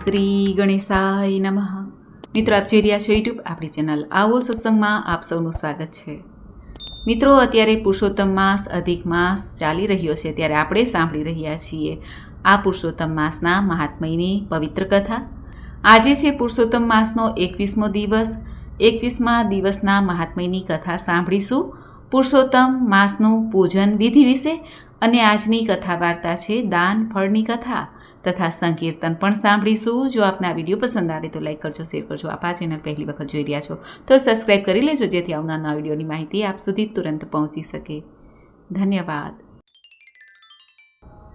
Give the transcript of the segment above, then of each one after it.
શ્રી ગણેશાય નમઃ. મિત્રો, આપ જોઈ રહ્યા છો યુટ્યુબ આપણી ચેનલ આવો સત્સંગમાં આપ સૌનું સ્વાગત છે. મિત્રો, અત્યારે પુરુષોત્તમ માસ અધિક માસ ચાલી રહ્યો છે ત્યારે આપણે સાંભળી રહ્યા છીએ આ પુરુષોત્તમ માસના મહાત્મ્યની પવિત્ર કથા. આજે છે પુરુષોત્તમ માસનો 21મો દિવસ. 21મા દિવસના મહાત્મ્યની કથા સાંભળીશું. પુરુષોત્તમ માસનું પૂજન વિધિ વિશે અને આજની કથા વાર્તા છે દાન ફળની કથા તથા સંકીર્તન પણ સાંભળીશું. જો આપને આ વિડીયો પસંદ આવે તો લાઈક કરજો, શેર કરજો. આપ આ ચેનલ પહેલી વખત જોઈ રહ્યા છો તો સબસ્ક્રાઈબ કરી લેજો, જેથી આવનારના વિડીયોની માહિતી આપ સુધી તુરંત પહોંચી શકે. ધન્યવાદ.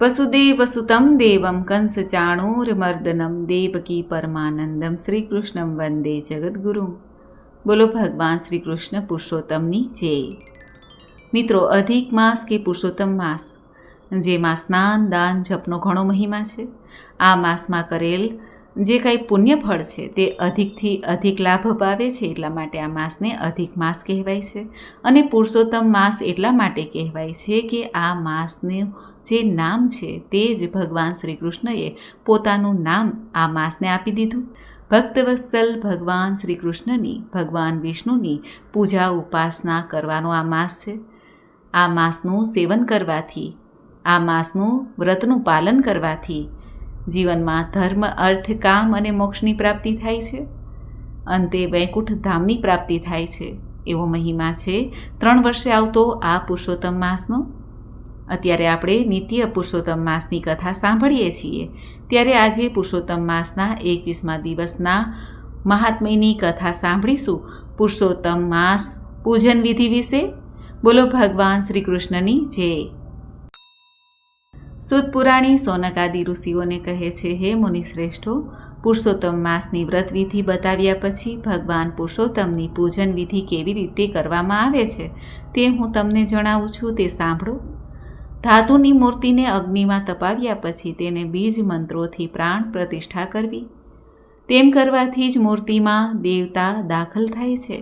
વસુદેવ સુતમ દેવમ કંસ ચાણૂરમર્દનમ દેવકી પરમાનંદમ શ્રી કૃષ્ણમ વંદે જગદગુરુમ. બોલો ભગવાન શ્રી કૃષ્ણ પુરુષોત્તમની જય. મિત્રો, અધિક માસ કે પુરુષોત્તમ માસ, જેમાં સ્નાન દાન જપનો ઘણો મહિમા છે. આ માસમાં કરેલ જે કાંઈ પુણ્ય ફળ છે તે અધિકથી અધિક લાભ અપાવે છે, એટલા માટે આ માસને અધિક માસ કહેવાય છે. અને પુરુષોત્તમ માસ એટલા માટે કહેવાય છે કે આ માસનું જે નામ છે તે જ ભગવાન શ્રી કૃષ્ણએ પોતાનું નામ આ માસને આપી દીધું. ભક્તવત્સલ ભગવાન શ્રી કૃષ્ણની, ભગવાન વિષ્ણુની પૂજા ઉપાસના કરવાનો આ માસ છે. આ માસનું સેવન કરવાથી, આ માસનું વ્રતનું પાલન કરવાથી જીવનમાં ધર્મ, અર્થ, કામ અને મોક્ષની પ્રાપ્તિ થાય છે. અંતે વૈકુંઠ ધામની પ્રાપ્તિ થાય છે. એવો મહિમા છે 3 વર્ષે આવતો આ પુરુષોત્તમ માસનો. અત્યારે આપણે નિત્ય પુરુષોત્તમ માસની કથા સાંભળીએ છીએ, ત્યારે આજે પુરુષોત્તમ માસના 21મા દિવસના મહાત્મ્યની કથા સાંભળીશું. પુરુષોત્તમ માસ પૂજન વિધિ વિશે. બોલો ભગવાન શ્રી કૃષ્ણની જય. સુત પુરાણી સોનકાદી ઋષિઓને કહે છે, હે મુનિશ્રેષ્ઠો, પુરુષોત્તમ માસની વ્રત વિધિ બતાવ્યા પછી ભગવાન પુરુષોત્તમની પૂજન વિધિ કેવી રીતે કરવામાં આવે છે તે હું તમને જણાવું છું, તે સાંભળો. ધાતુની મૂર્તિને અગ્નિમાં તપાવ્યા પછી તેને બીજ મંત્રોથી પ્રાણ પ્રતિષ્ઠા કરવી. તેમ કરવાથી જ મૂર્તિમાં દેવતા દાખલ થાય છે.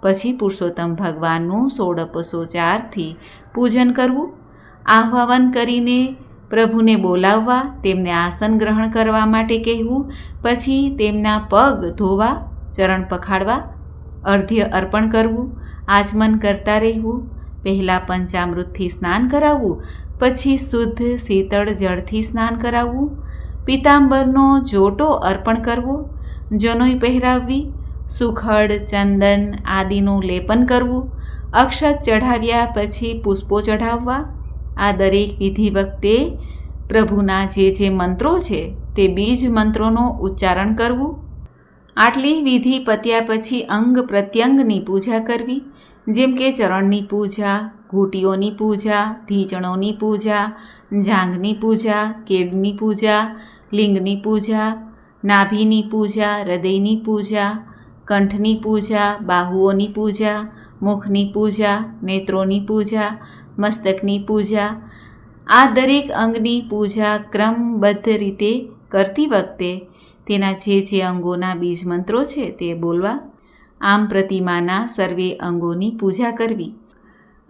પછી પુરુષોત્તમ ભગવાનનું ષોડશોપચારથી પૂજન કરવું. આહ્વાન કરીને પ્રભુને બોલાવવા, તેમને આસન ગ્રહણ કરવા માટે કહેવું. પછી તેમના પગ ધોવા, ચરણ પખાડવા, અર્ધ્ય અર્પણ કરવું, આચમન કરતા રહેવું. પહેલાં પંચામૃતથી સ્નાન કરાવવું, પછી શુદ્ધ શીતળ જળથી સ્નાન કરાવવું. પિતાંબરનો જોટો અર્પણ કરવો, જનોઈ પહેરાવવી, સુખડ, ચંદન આદિનું લેપન કરવું. અક્ષત ચઢાવ્યા પછી પુષ્પો ચઢાવવા. આ દરેક વિધિ વખતે પ્રભુના જે મંત્રો છે તે બીજ મંત્રોનો ઉચ્ચારણ કરવું. આટલી વિધિ પત્યા પછી અંગ પ્રત્યંગની પૂજા કરવી, જેમ કે ચરણની પૂજા, ઘૂંટીઓની પૂજા, ઢીંચણોની પૂજા, જાંઘની પૂજા, કેડની પૂજા, લિંગની પૂજા, નાભીની પૂજા, હૃદયની પૂજા, કંઠની પૂજા, બાહુઓની પૂજા, મુખની પૂજા, નેત્રોની પૂજા, મસ્તકની પૂજા. આ દરેક અંગની પૂજા ક્રમબદ્ધ રીતે કરતી વખતે તેના જે અંગોના બીજ મંત્રો છે તે બોલવા. આમ પ્રતિમાના સર્વે અંગોની પૂજા કરવી.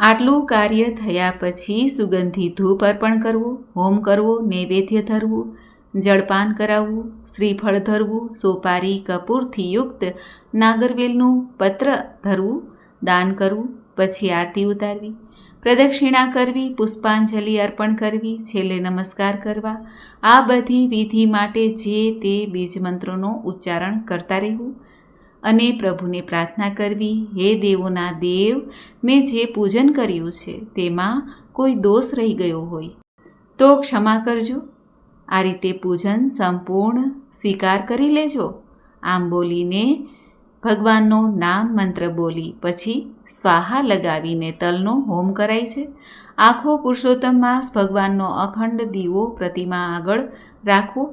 આટલું કાર્ય થયા પછી સુગંધી ધૂપ અર્પણ કરવું, હોમ કરવો, નૈવેદ્ય ધરવું, જળપાન કરાવવું, શ્રીફળ ધરવું, સોપારી કપૂરથી યુક્ત નાગરવેલનું પત્ર ધરવું, દાન કરવું. પછી આરતી ઉતારવી, પ્રદક્ષિણા કરવી, પુષ્પાંજલિ અર્પણ કરવી, છેલ્લે નમસ્કાર કરવા. આ બધી વિધિ માટે જે તે બીજ મંત્રોનો ઉચ્ચારણ કરતા રહેવું અને પ્રભુને પ્રાર્થના કરવી, હે દેવોના દેવ, મેં જે પૂજન કર્યું છે તેમાં કોઈ દોષ રહી ગયો હોય તો ક્ષમા કરજો. આ રીતે પૂજન સંપૂર્ણ સ્વીકાર કરી લેજો. આમ બોલીને ભગવાનનો નામ મંત્ર બોલી પછી સ્વાહા લગાવીને તલનો હોમ કરાય છે. આખો પુરુષોત્તમ માસ ભગવાનનો અખંડ દીવો પ્રતિમા આગળ રાખવો.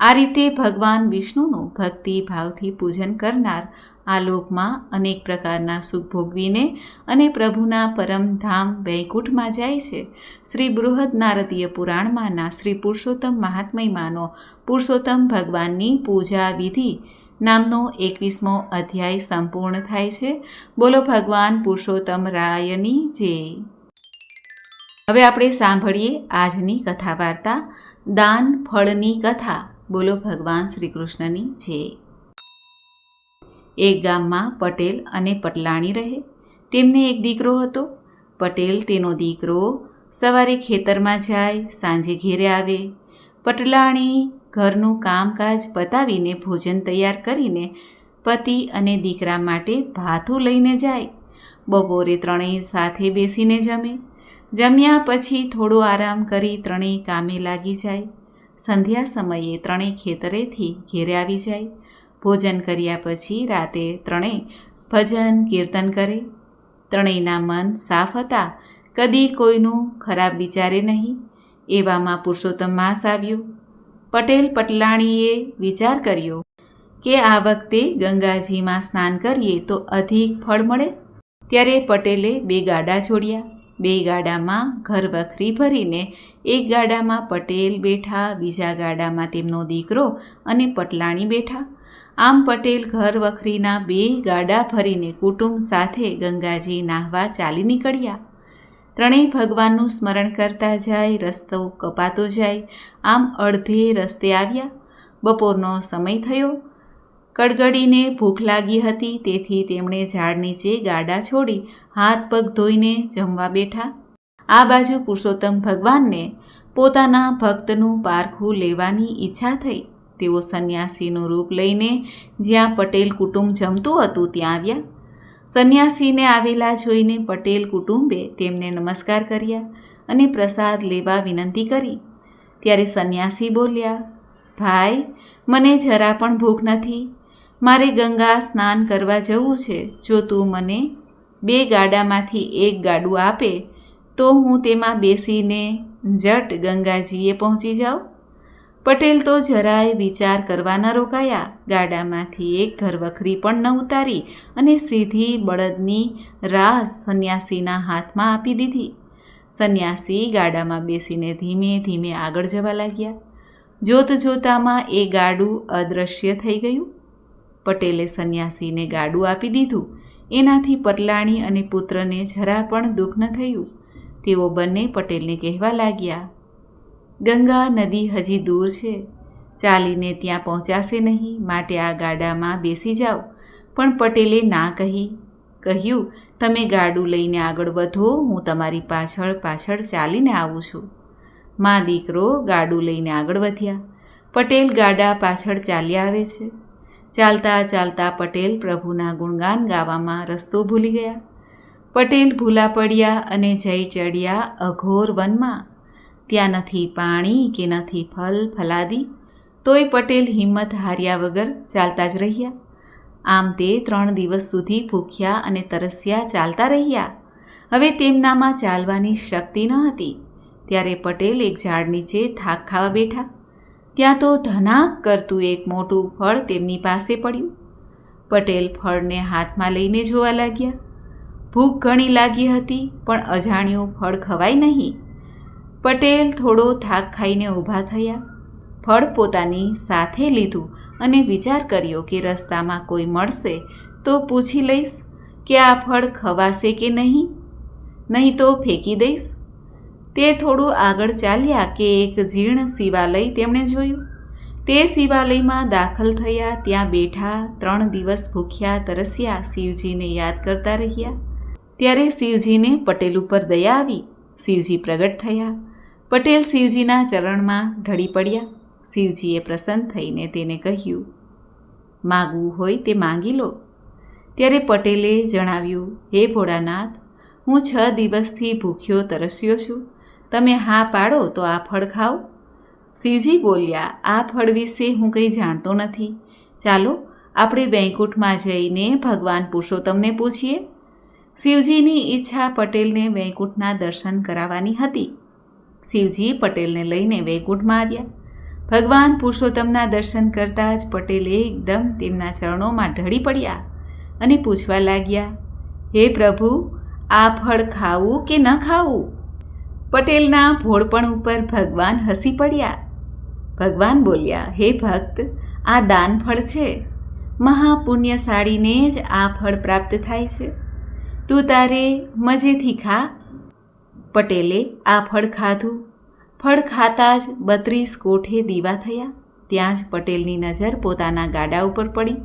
આ રીતે ભગવાન વિષ્ણુનું ભક્તિ ભાવથી પૂજન કરનાર આ લોકમાં અનેક પ્રકારના સુખ ભોગવીને અને પ્રભુના પરમધામ વૈકુંઠમાં જાય છે. શ્રી બૃહદ નારદીય પુરાણમાંના શ્રી પુરુષોત્તમ મહાત્મ્યમાંનો પુરુષોત્તમ ભગવાનની પૂજા વિધિ નામનો 21મો અધ્યાય સંપૂર્ણ થાય છે. બોલો ભગવાન પુરુષોત્તમ રાયની જય. હવે આપણે સાંભળીએ આજની કથા વાર્તા દાન ફળની કથા બોલો ભગવાન શ્રી કૃષ્ણની જય. એક ગામમાં પટેલ અને પટલાણી રહે. તેમને એક દીકરો હતો. પટેલ તેનો દીકરો સવારે ખેતરમાં જાય, સાંજે ઘેરે આવે. પટલાણી ઘરનું કામકાજ પતાવીને ભોજન તૈયાર કરીને પતિ અને દીકરા માટે ભાથું લઈને જાય. બપોરે ત્રણેય સાથે બેસીને જમે. જમ્યા પછી થોડો આરામ કરી ત્રણેય કામે લાગી જાય. સંધ્યા સમયે ત્રણેય ખેતરેથી ઘેરે આવી જાય. ભોજન કર્યા પછી રાતે ત્રણેય ભજન કીર્તન કરે. ત્રણેયના મન સાફ હતા, કદી કોઈનું ખરાબ વિચારે નહીં. એવામાં પુરુષોત્તમ માસ આવ્યો. પટેલ પટલાણીએ વિચાર કર્યો કે આ વખતે ગંગાજીમાં સ્નાન કરીએ તો અધિક ફળ મળે. ત્યારે પટેલે 2 ગાડા છોડ્યા. 2 ગાડામાં ઘર વખરી ભરીને એક ગાડામાં પટેલ બેઠા, બીજા ગાડામાં તેમનો દીકરો અને પટલાણી બેઠા. આમ પટેલ ઘર વખરીના 2 ગાડા ભરીને કુટુંબ સાથે ગંગાજી નાહવા ચાલી નીકળ્યા. ત્રણેય ભગવાનનું સ્મરણ કરતા જાય, રસ્તો કપાતો જાય. આમ અડધે રસ્તે આવ્યા. બપોરનો સમય થયો. કડકડીને ભૂખ લાગી હતી, તેથી તેમણે ઝાડ નીચે ગાડા છોડી હાથ પગ ધોઈને જમવા બેઠા. આ બાજુ પુરુષોત્તમ ભગવાનને પોતાના ભક્તનું પારખું લેવાની ઈચ્છા થઈ. તેઓ સંન્યાસીનું રૂપ લઈને જ્યાં પટેલ કુટુંબ જમતું હતું ત્યાં આવ્યા. સંન્યાસીને આવેલા જોઈને પટેલ કુટુંબે તેમને નમસ્કાર કર્યા અને પ્રસાદ લેવા વિનંતી કરી. ત્યારે સંન્યાસી બોલ્યા, ભાઈ, મને જરા પણ ભૂખ નથી. મારે ગંગા સ્નાન કરવા જવું છે. જો તું મને 2 ગાડામાંથી 1 ગાડું આપે તો હું તેમાં બેસીને ઝટ ગંગાજીએ પહોંચી જાઉં. પટેલ તો જરાય વિચાર કરવા ન રોકાયા. ગાડામાંથી એક ઘરવખરી પણ ન ઉતારી અને સીધી બળદની રાસ સંન્યાસીના હાથમાં આપી દીધી. સંન્યાસી ગાડામાં બેસીને ધીમે ધીમે આગળ જવા લાગ્યા. જોત જોતામાં એ ગાડું અદૃશ્ય થઈ ગયું. પટેલે સંન્યાસીને ગાડું આપી દીધું. એનાથી પટલાણી અને પુત્રને જરા પણ દુઃખ ન થયું. તેઓ બંને પટેલને કહેવા લાગ્યા, ગંગા નદી હજી દૂર છે, ચાલીને ત્યાં પહોંચાશે નહીં, માટે આ ગાડામાં બેસી જાઓ. પણ પટેલે ના કહ્યું, તમે ગાડું લઈને આગળ વધો, હું તમારી પાછળ પાછળ ચાલીને આવું છું. મા દીકરો ગાડું લઈને આગળ વધ્યા. પટેલ ગાડા પાછળ ચાલ્યા આવે છે. ચાલતા ચાલતા પટેલ પ્રભુના ગુણગાન ગાવામાં રસ્તો ભૂલી ગયા. પટેલ ભૂલા પડ્યા અને જઈ ચડ્યા અઘોર વનમાં. ત્યાં નથી પાણી કે નથી ફલ ફલાદી. તોય પટેલ હિંમત હાર્યા વગર ચાલતા જ રહ્યા. આમ તે 3 દિવસ સુધી ભૂખ્યા અને તરસ્યા ચાલતા રહ્યા. હવે તેમનામાં ચાલવાની શક્તિ ન હતી. ત્યારે પટેલ એક ઝાડ નીચે થાક ખાવા બેઠા. ત્યાં તો ધનાક કરતું એક મોટું ફળ તેમની પાસે પડ્યું. પટેલ ફળને હાથમાં લઈને જોવા લાગ્યા. ભૂખ ઘણી લાગી હતી, પણ અજાણ્યું ફળ ખવાય નહીં. પટેલ થોડો થાક ખાઈને ઊભા થયા. ફળ પોતાની સાથે લીધું અને વિચાર કર્યો કે રસ્તામાં કોઈ મળશે તો પૂછી લઈશ કે આ ફળ ખવાશે કે નહીં તો ફેંકી દઈશ. તે થોડું આગળ ચાલ્યા કે એક જીર્ણ શિવાલય તેમણે જોયું. તે શિવાલયમાં દાખલ થયા. ત્યાં બેઠા 3 દિવસ ભૂખ્યા તરસ્યા શિવજીને યાદ કરતા રહ્યા. ત્યારે શિવજીને પટેલ ઉપર દયા આવી. શિવજી પ્રગટ થયા. પટેલ શિવજીના ચરણમાં ઢળી પડ્યા. શિવજીએ પ્રસન્ન થઈને તેને કહ્યું, માગવું હોય તે માંગી લો. ત્યારે પટેલે જણાવ્યું, હે ભોળાનાથ, હું 6 દિવસથી ભૂખ્યો તરસ્યો છું. તમે હા પાડો તો આ ફળ ખાઓ. શિવજી બોલ્યા, આ ફળ વિશે હું કંઈ જાણતો નથી. ચાલો આપણે વૈકુંઠમાં જઈને ભગવાન પુરુષોત્તમને પૂછીએ. શિવજીની ઈચ્છા પટેલને વૈકુંઠના દર્શન કરાવવાની હતી. શિવજી પટેલને લઈને વૈકુંઠમાં આવ્યા. ભગવાન પુરુષોત્તમના દર્શન કરતાં જ પટેલ એકદમ તેમના ચરણોમાં ઢળી પડ્યા અને પૂછવા લાગ્યા, હે પ્રભુ, આ ફળ ખાવું કે ન ખાવું? પટેલના ભોળપણ ઉપર ભગવાન હસી પડ્યા. ભગવાન બોલ્યા, હે ભક્ત, આ દાન ફળ છે. મહાપુણ્યશાળીને જ આ ફળ પ્રાપ્ત થાય છે. તું તારે મજેથી ખા. પટેલે આ ફળ ખાધું. ફળ ખાતા જ 32 કોઠે દીવા થયા. ત્યાં જ પટેલની નજર પોતાના ગાડા ઉપર પડી.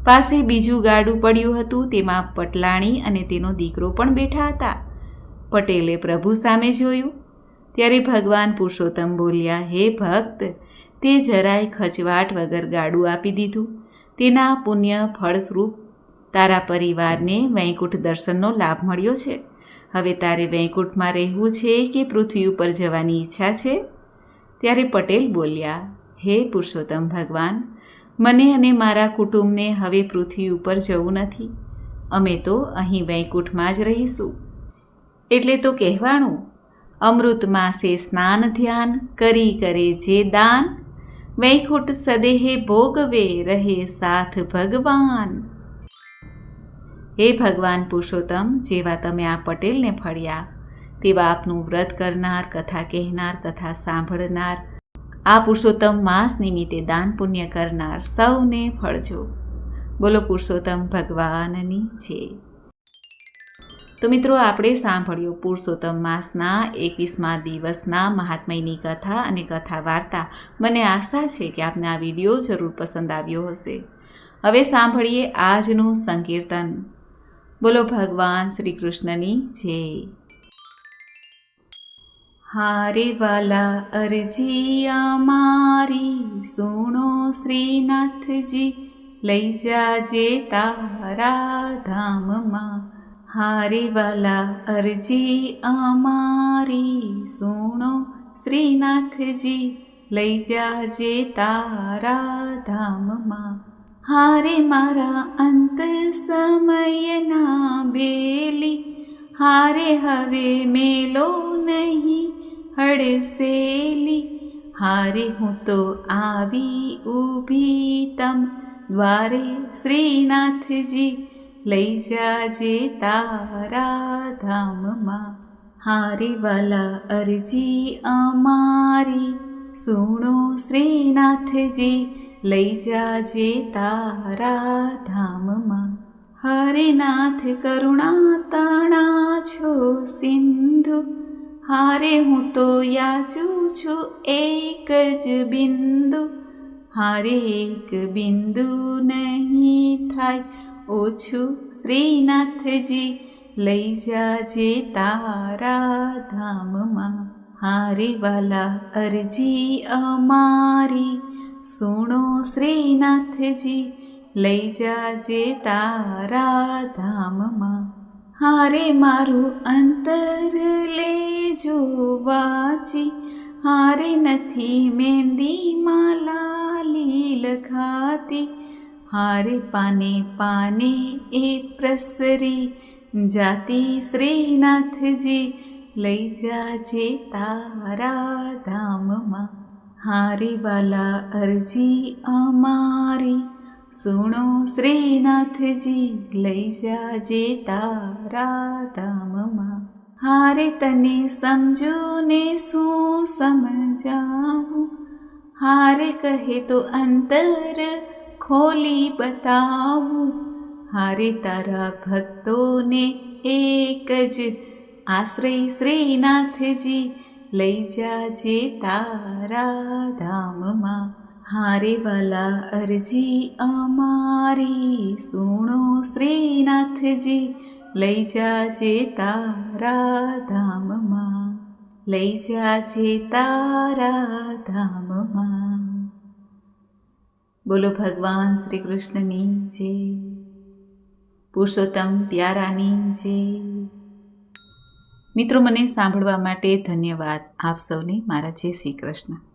પાસે બીજું ગાડું પડ્યું હતું, તેમાં પટલાણી અને તેનો દીકરો પણ બેઠા હતા. પટેલે પ્રભુ સામે જોયું ત્યારે ભગવાન પુરુષોત્તમ બોલ્યા, હે ભક્ત, તે જરાય ખચવાટ વગર ગાડું આપી દીધું. તેના પુણ્ય ફળસ્વરૂપ તારા પરિવારને વૈકુંઠ દર્શનનો લાભ મળ્યો છે. હવે તારે વૈકુંઠમાં રહેવું છે કે પૃથ્વી ઉપર જવાની ઈચ્છા છે? ત્યારે પટેલ બોલ્યા, હે પુરુષોત્તમ ભગવાન, મને અને મારા કુટુંબને હવે પૃથ્વી ઉપર જવું નથી. અમે તો અહીં વૈકુંઠમાં જ રહીશું. એટલે તો કહેવાનું, અમૃત માસે સ્નાન ધ્યાન કરી કરે જે દાન, વૈકુંઠ સદેહે ભોગવે રહે સાથ ભગવાન. હે ભગવાન પુરુષોત્તમ, જેવા તમે આ પટેલને ફળ્યા, તેવા આપનું વ્રત કરનાર, કથા કહેનાર, કથા સાંભળનાર, આ પુરુષોત્તમ માસ નિમિત્તે દાન પુણ્ય કરનાર સૌને ફળજો. બોલો પુરુષોત્તમ ભગવાનની જય. તો મિત્રો, આપણે સાંભળ્યો પુરુષોત્તમ માસના 21મા દિવસના મહાત્મ્યની કથા અને કથા વાર્તા. મને આશા છે કે આપને આ વિડીયો જરૂર પસંદ આવ્યો હશે. હવે સાંભળીએ આજનું સંકીર્તન. બોલો ભગવાન શ્રી કૃષ્ણની જય. હારે વાલા અરજી અમારી સુણો શ્રીનાથજી, લઈ જાજે તારા ધામમાં. હારે વાલા અરજી અમારી સુણો શ્રીનાથજી, લઈ જાજે તારા ધામમાં. હારે મારા અંત સમયના બેલી, હારે હવે મેલો નહીં હડસેલી. હારે હું તો આવી ઊભી તમ દ્વારે શ્રીનાથજી, લઈ જાજે તારા ધામમાં. હારે વાલા અરજી અમારી સુણો શ્રીનાથજી, લઈ જાજે તારા ધામમાં. હરે નાથ કરુણા તણા છો સિંધુ, હારે હું તો યાચું છું એક જ બિંદુ. હારે એક બિંદુ નહીં થાય ઓછું શ્રીનાથજી, લઈ જાજે તારા ધામમાં. હારે વાલા અરજી અમારી સુણો શ્રીનાથજી, લઈ જાજે તારા ધામમાં. હારે મારું અંતર લેજો વાચી, હારે નથી મહેંદીમાં લાલી લખાતી. હારે પાને પાને એ પ્રસરી જાતી શ્રીનાથજી, લઈ જાજે તારા ધામમાં. હારે વાલા અરજી અમારી સુણો શ્રીનાથજી, લઈ જાજે તારા ધામમાં. હારે તને સમજું ને શું સમજાવું, હારે કહે તો અંતર ખોલી બતાવું. હારે તારા ભક્તોને એક જ આશ્રય શ્રીનાથજી, લઈ જાજે તારા ધામમાં. હારે વાલા અરજી અમારી સુણો શ્રીનાથજી, લઈ જાજે તારા ધામમાં. લઈ જાજે તારા ધામમાં. બોલો ભગવાન શ્રી કૃષ્ણની જય. પુરુષોત્તમ પ્યારાની જય. મિત્રો, મને સાંભળવા માટે ધન્યવાદ. આપ સૌને મારા જય શ્રી કૃષ્ણ.